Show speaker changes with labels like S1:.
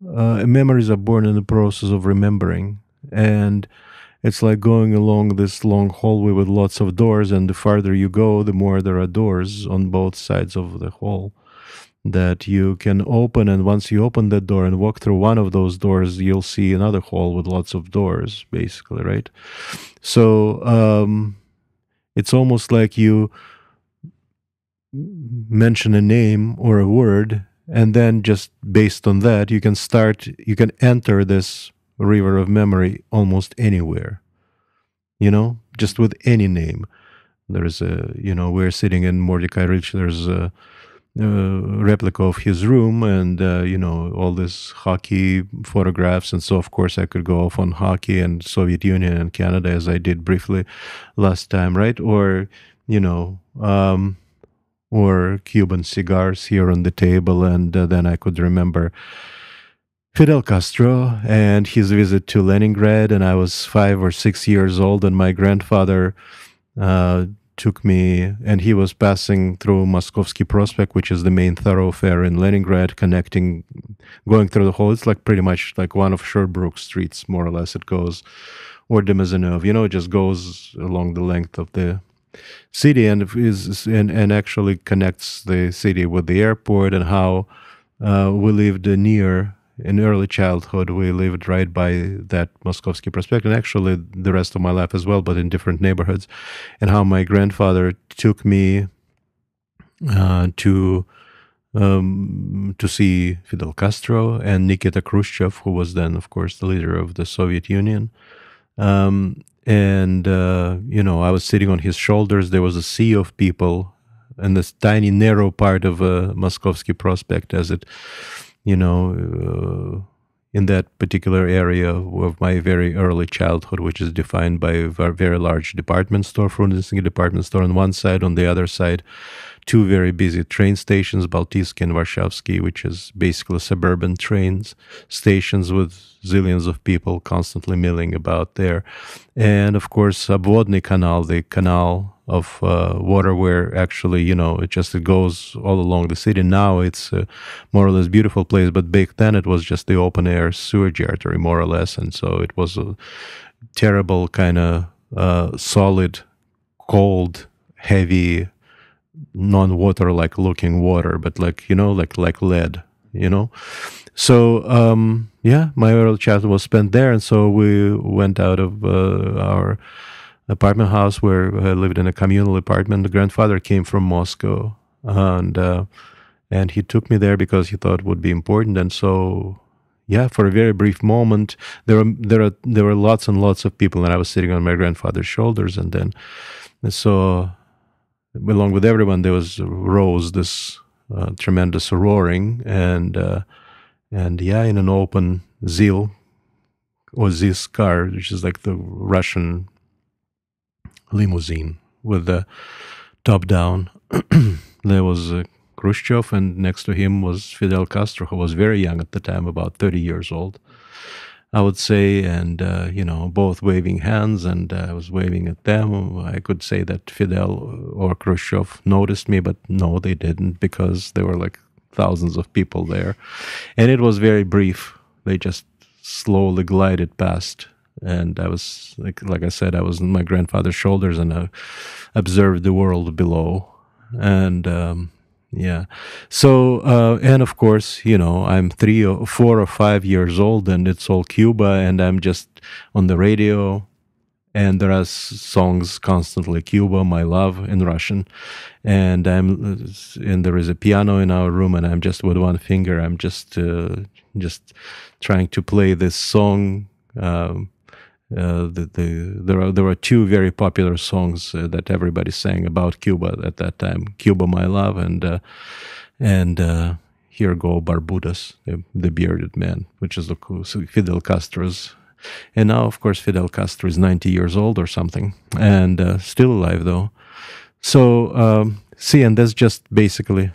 S1: memories are born in the process of remembering. And it's like going along this long hallway with lots of doors, and the farther you go, the more there are doors on both sides of the hall that you can open. And once you open that door and walk through one of those doors, you'll see another hall with lots of doors, basically, right? So it's almost like you mention a name or a word, and then just based on that, you can enter this river of memory almost anywhere, just with any name. There's we're sitting in Mordecai Ridge, there's a replica of his room, and all this hockey photographs, and so of course I could go off on hockey and Soviet Union and Canada, as I did briefly last time, right? Or or Cuban cigars here on the table, and then I could remember Fidel Castro and his visit to Leningrad, and I was 5 or 6 years old, and my grandfather took me, and he was passing through Moskovsky Prospect, which is the main thoroughfare in Leningrad, going through the whole. It's like pretty much like one of Sherbrooke streets, more or less. It goes, or de Maisonneuve, it just goes along the length of the city, and and actually connects the city with the airport, and how we lived near. In early childhood, we lived right by that Moskovsky Prospect, and actually the rest of my life as well, but in different neighborhoods. And how my grandfather took me to see Fidel Castro and Nikita Khrushchev, who was then, of course, the leader of the Soviet Union. I was sitting on his shoulders. There was a sea of people in this tiny, narrow part of Moskovsky Prospect, as it in that particular area of my very early childhood, which is defined by a very large department store, Frunzensky department store on one side, on the other side, two very busy train stations, Baltijsky and Varshavsky, which is basically suburban trains stations with zillions of people constantly milling about there. And of course, Obvodny Canal, the canal of water, where actually, it goes all along the city. Now it's a more or less beautiful place, but back then it was just the open air sewage artery, more or less. And so it was a terrible kind of solid, cold, heavy, non-water like looking water, but like lead, So my early childhood was spent there, and so we went out of our apartment house, where I lived in a communal apartment. The grandfather came from Moscow, and he took me there because he thought it would be important. And so, for a very brief moment, there were lots and lots of people, and I was sitting on my grandfather's shoulders, and then so along with everyone, there rose this tremendous roaring, and in an open ZIL or ZIS car, which is like the Russian limousine with the top down. There was Khrushchev, and next to him was Fidel Castro, who was very young at the time, about 30 years old, I would say, and both waving hands, and I was waving at them. I could say that Fidel or Khrushchev noticed me, but no, they didn't, because there were like thousands of people there, and it was very brief. They just slowly glided past, and I was like I said, I was on my grandfather's shoulders, and I observed the world below, and So, and of course, I'm 3 or 4 or 5 years old, and it's all Cuba, and I'm just on the radio, and there are songs constantly, Cuba, my love, in Russian, and there is a piano in our room, and I'm just with one finger, I'm just trying to play this song. There were two very popular songs that everybody sang about Cuba at that time: "Cuba, My Love" and "Here Go Barbudas," the bearded man, which is Fidel Castro's. And now, of course, Fidel Castro is 90 years old or something, and still alive though. So and that's just basically